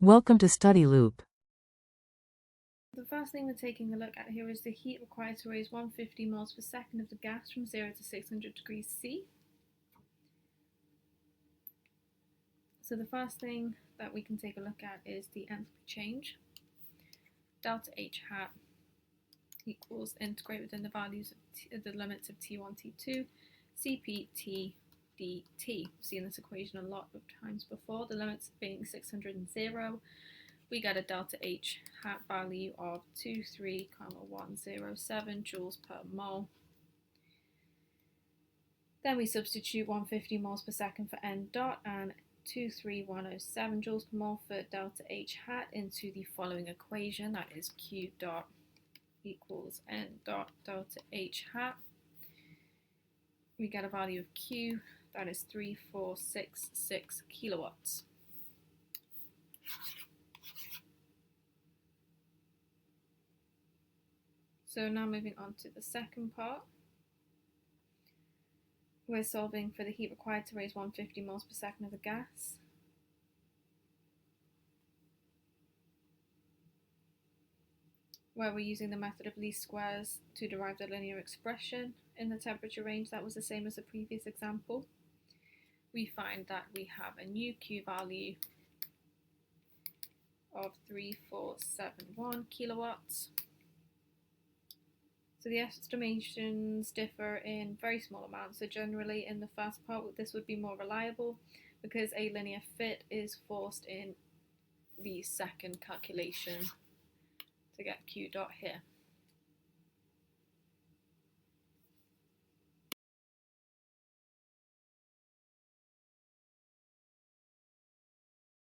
Welcome to Study Loop. The first thing we're taking a look at here is the heat required to raise 150 moles per second of the gas from 0 to 600 degrees C. So the first thing that we can take a look at is the enthalpy change. Delta H hat equals integrate within the values of the limits of T1, T2, Cp, T, dt. We've seen this equation a lot of times before, the limits being 600 and 0. We get a delta H hat value of 23,107 joules per mole. Then we substitute 150 moles per second for N dot and 23,107 joules per mole for delta H hat into the following equation, that is Q dot equals N dot delta H hat. We get a value of Q, that is 3466 kilowatts. So now moving on to the second part. We're solving for the heat required to raise 150 moles per second of the gas. Where we're using the method of least squares to derive the linear expression in the temperature range that was the same as the previous example. We find that we have a new Q value of 3471 kilowatts. So the estimations differ in very small amounts. So generally in the first part, this would be more reliable because a linear fit is forced in the second calculation to get Q dot here.